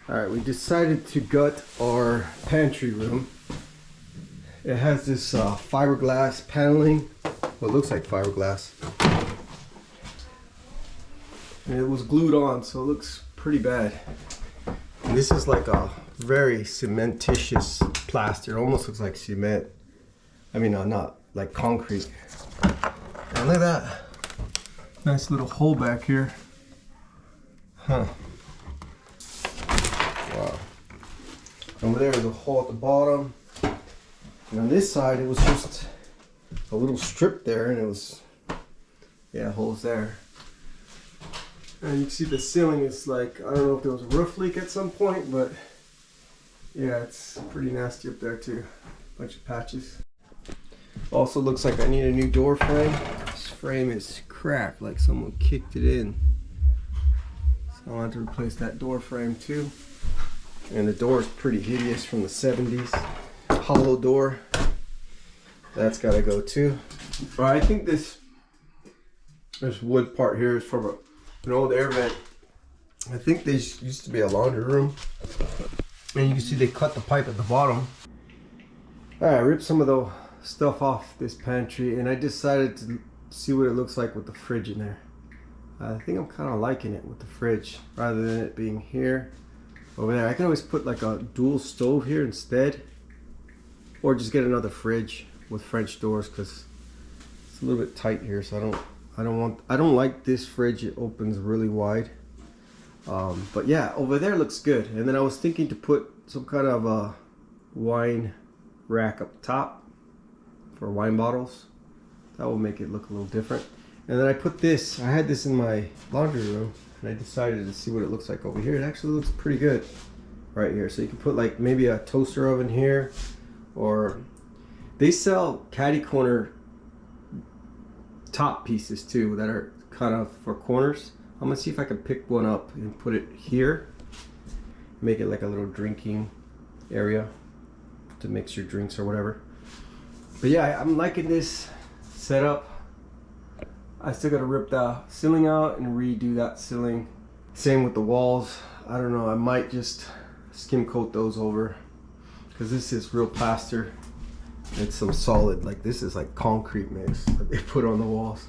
Alright, we decided to gut our pantry room. It has this fiberglass paneling. Well, it looks like fiberglass. And it was glued on, so it looks pretty bad. And this is like a very cementitious plaster. It almost looks like cement. I mean, not like concrete. And look at that. Nice little hole back here. Huh. Wow. Over there is a hole at the bottom. And on this side, it was just a little strip there, and it was, yeah, holes there. And you can see the ceiling is like, I don't know if there was a roof leak at some point, but yeah, it's pretty nasty up there too. Bunch of patches. Also looks like I need a new door frame. This frame is cracked, like someone kicked it in. So I want to replace that door frame too. And the door is pretty hideous, from the 70s. Hollow door. That's got to go too. But I think this wood part here is from an old air vent. I think this used to be a laundry room. And you can see they cut the pipe at the bottom. Alright, I ripped some of the stuff off this pantry, and I decided to see what it looks like with the fridge in there. I think I'm kind of liking it with the fridge, rather than it being here, over there. I can always put like a dual stove here instead, or just get another fridge with French doors, because it's a little bit tight here. So I don't like this fridge. It opens really wide. But yeah, over there looks good. And then I was thinking to put some kind of a wine rack up top for wine bottles. That will make it look a little different. And then I put this, I had this in my laundry room, and I decided to see what it looks like over here. It actually looks pretty good right here. So you can put like maybe a toaster oven here, or they sell caddy corner top pieces too that are kind of for corners. I'm gonna see if I can pick one up and put it here, make it like a little drinking area to mix your drinks or whatever. But yeah, I'm liking this setup. I still gotta rip the ceiling out and redo that ceiling. Same with the walls. I don't know, I might just skim coat those over, because this is real plaster. It's some solid, like this is like concrete mix that they put on the walls.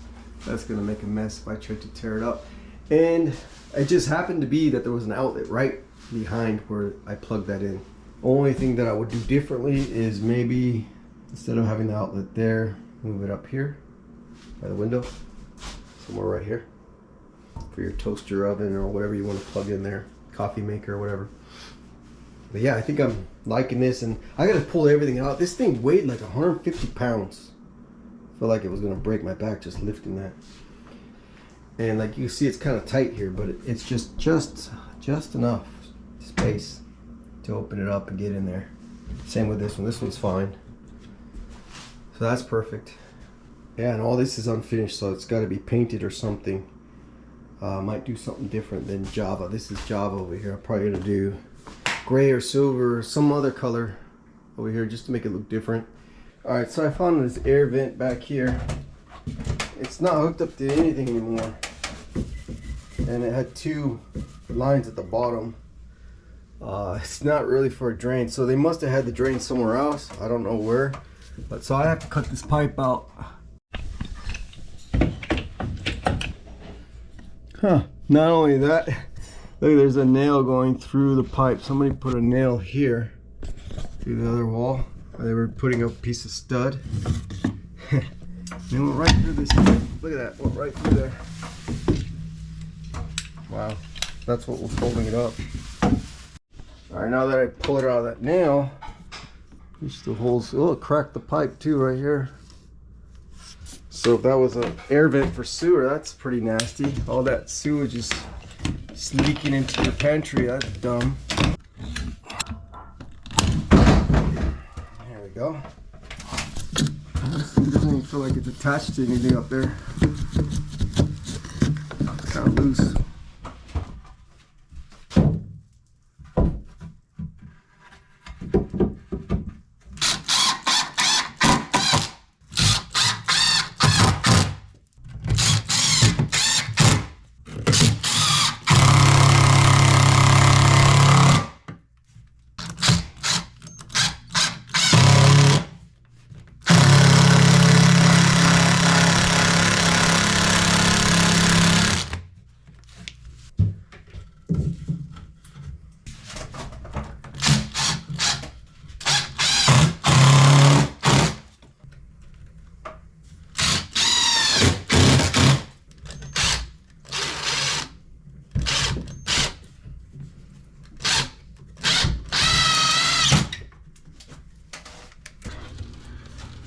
That's gonna make a mess if I try to tear it up. And it just happened to be that there was an outlet right behind where I plugged that in. Only thing that I would do differently is maybe instead of having the outlet there, move it up here by the window, somewhere right here, for your toaster oven or whatever you want to plug in there, coffee maker or whatever. But yeah, I think I'm liking this, and I gotta pull everything out. This thing weighed like 150 pounds. I feel like it was gonna break my back just lifting that. And like you see, it's kind of tight here, but it's just enough space to open it up and get in there. Same with this one. This one's fine. So that's perfect. Yeah, and all this is unfinished, so it's got to be painted or something. Might do something different than Java. This is Java over here. I'm probably gonna do gray or silver or some other color over here just to make it look different. All right, so I found this air vent back here. It's not hooked up to anything anymore, and it had two lines at the bottom. It's not really for a drain, so they must have had the drain somewhere else. I don't know where, but so I have to cut this pipe out. Huh, not only that, look, there's a nail going through the pipe. Somebody put a nail here through the other wall. They were putting a piece of stud. It went right through this pipe. Look at that, went right through there. Wow, that's what was holding it up. All right, now that I pull it out of that nail, there's the holes. Oh, it cracked the pipe too right here. So if that was an air vent for sewer, that's pretty nasty. All that sewage is leaking into the pantry. That's dumb. There we go. It doesn't even feel like it's attached to anything up there. It's kind of loose.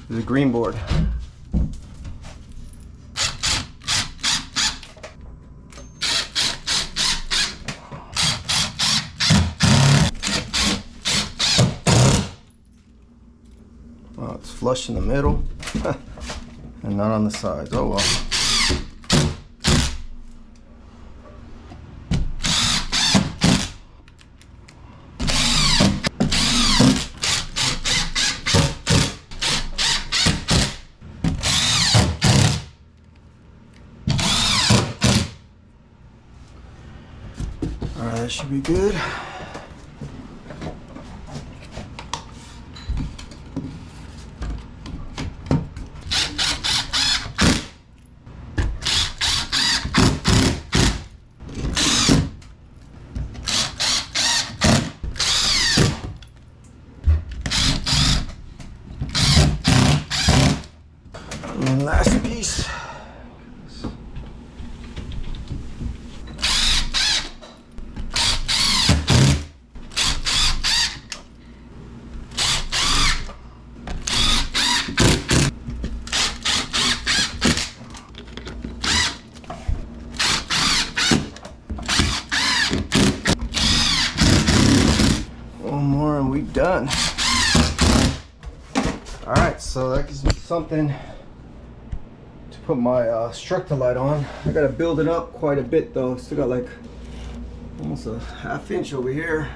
the green board. Well, it's flush in the middle and not on the sides. Oh well. Alright, that should be good. And last piece. One more and we're done. Alright, so that gives me something to put my structure light on. I gotta build it up quite a bit though. Still got like almost a ½ inch over here.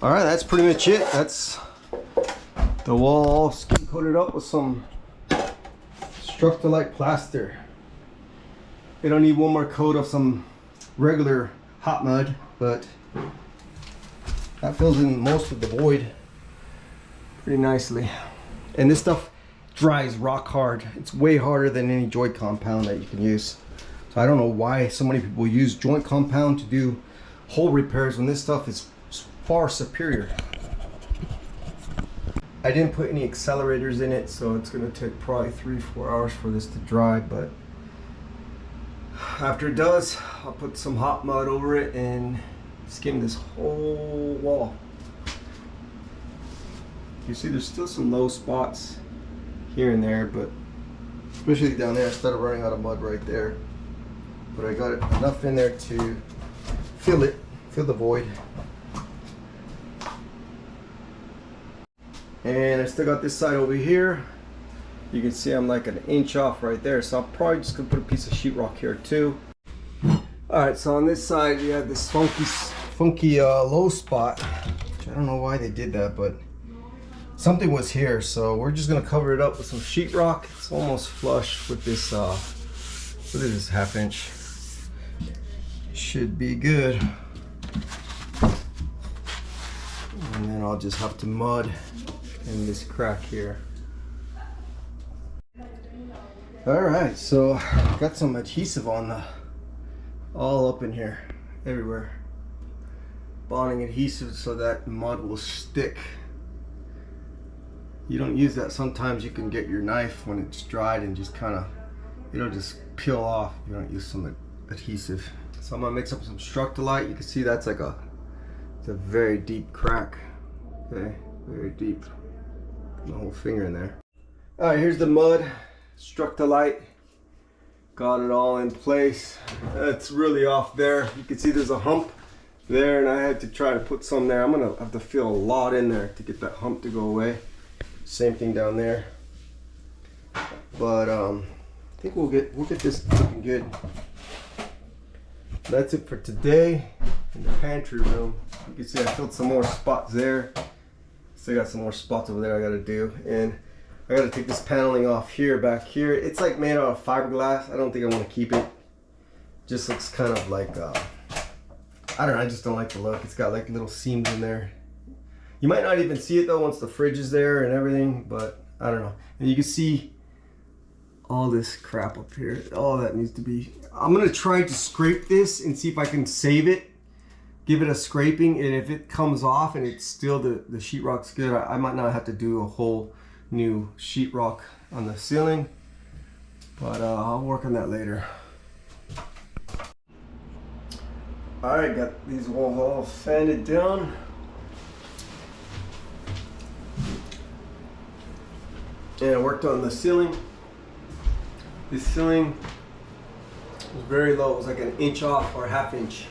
All right, that's pretty much it. That's the wall all skin coated up with some structure-like plaster. We don't need one more coat of some regular hot mud, but that fills in most of the void pretty nicely. And this stuff dries rock hard. It's way harder than any joint compound that you can use. So I don't know why so many people use joint compound to do hole repairs when this stuff is far superior. I didn't put any accelerators in it, so it's gonna take probably 3-4 hours for this to dry, but after it does, I'll put some hot mud over it and skim this whole wall. You see there's still some low spots here and there, but especially down there, I started running out of mud right there. But I got enough in there to fill the void. And I still got this side over here. You can see I'm like an inch off right there, so I'm probably just gonna put a piece of sheetrock here too. All right, so on this side you have this funky low spot, which I don't know why they did that, but something was here. So we're just gonna cover it up with some sheetrock. It's almost flush with this, what is this, 1/2 inch? Should be good. And then I'll just have to mud in this crack here. All right, so got some adhesive on the, all up in here, everywhere. Bonding adhesive so that mud will stick. You don't use that. Sometimes you can get your knife when it's dried and just kind of, it'll just peel off. You don't use some adhesive. So I'm gonna mix up some Structolite. You can see that's like it's a very deep crack. Okay, very deep. My whole finger in there. All right, here's the mud. Structolite. Got it all in place. It's really off there. You can see there's a hump there, and I had to try to put some there. I'm gonna have to fill a lot in there to get that hump to go away. Same thing down there. But I think we'll get this looking good. That's it for today in the pantry room. You can see I filled some more spots there. Still got some more spots over there I gotta do. And I gotta take this paneling off here, back here. It's like made out of fiberglass. I don't think I want to keep it. Just looks kind of like, I don't know, I just don't like the look. It's got like little seams in there. You might not even see it though once the fridge is there and everything, but I don't know. And you can see all this crap up here. All that needs to be, I'm gonna try to scrape this and see if I can save it. Give it a scraping, and if it comes off and it's still the sheetrock's good, I might not have to do a whole new sheetrock on the ceiling, but I'll work on that later. All right, got these walls all sanded down. And I worked on the ceiling. This ceiling was very low. It was like an inch off or 1/2 inch.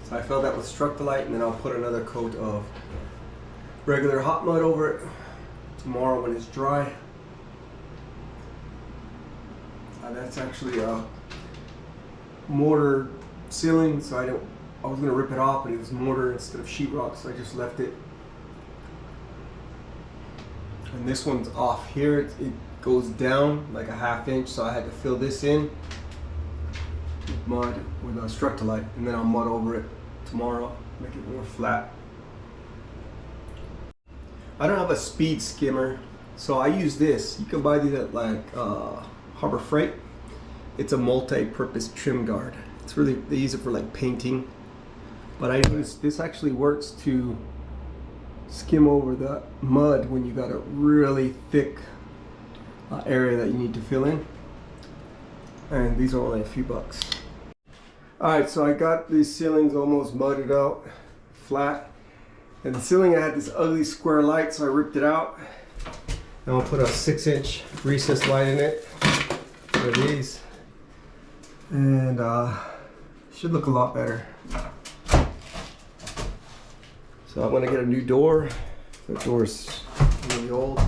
So I filled that with Structolite, and then I'll put another coat of regular hot mud over it tomorrow when it's dry. That's actually a mortar ceiling, so I was gonna rip it off, but it was mortar instead of sheetrock, so I just left it. And this one's off here. It goes down like a 1/2 inch, so I had to fill this in with mud with a Structolite, and then I'll mud over it tomorrow, make it more flat. I don't have a speed skimmer, so I use this. You can buy these at like Harbor Freight. It's a multi-purpose trim guard. It's really, they use it for like painting, but I use this. Actually works to skim over the mud when you got a really thick area that you need to fill in, and these are only a few bucks. All right, so I got these ceilings almost mudded out flat, and the ceiling I had this ugly square light, so I ripped it out, and I'll put a 6-inch recessed light in it. One of these, and should look a lot better. So I'm gonna get a new door. The door's really old.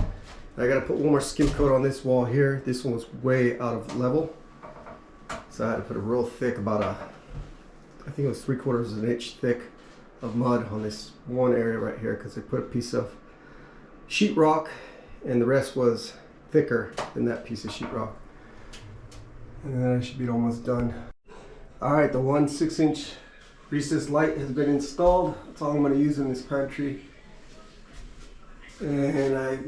I gotta put one more skim coat on this wall here. This one was way out of level, so I had to put a real thick, about I think it was 3/4 of an inch thick of mud on this one area right here, because I put a piece of sheetrock, and the rest was thicker than that piece of sheetrock. And then I should be almost done. All right, the 1 6-inch recessed light has been installed. That's all I'm going to use in this pantry. And I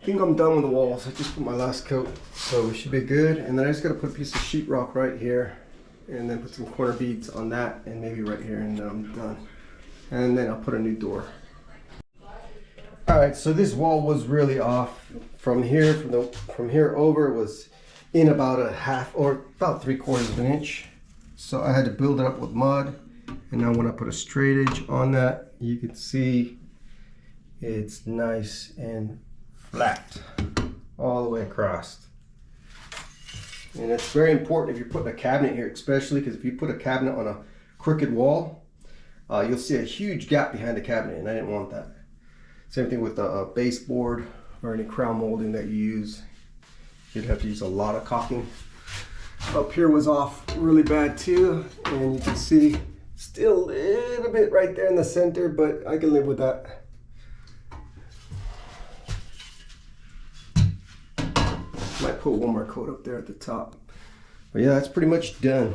think I'm done with the walls. I just put my last coat, so we should be good. And then I just got to put a piece of sheetrock right here, and then put some corner beads on that, and maybe right here, and then I'm done. And then I'll put a new door. All right, so this wall was really off. From here, from here over was in about a 1/2 or about 3/4 of an inch. So I had to build it up with mud, and now when I put a straight edge on that, you can see it's nice and flat all the way across. And it's very important if you're putting a cabinet here, especially because if you put a cabinet on a crooked wall, you'll see a huge gap behind the cabinet, and I didn't want that. Same thing with the baseboard or any crown molding that you use. You'd have to use a lot of caulking. Up here was off really bad too, and you can see Still a little bit right there in the center, but I can live with that. Might put one more coat up there at the top. But yeah, that's pretty much done.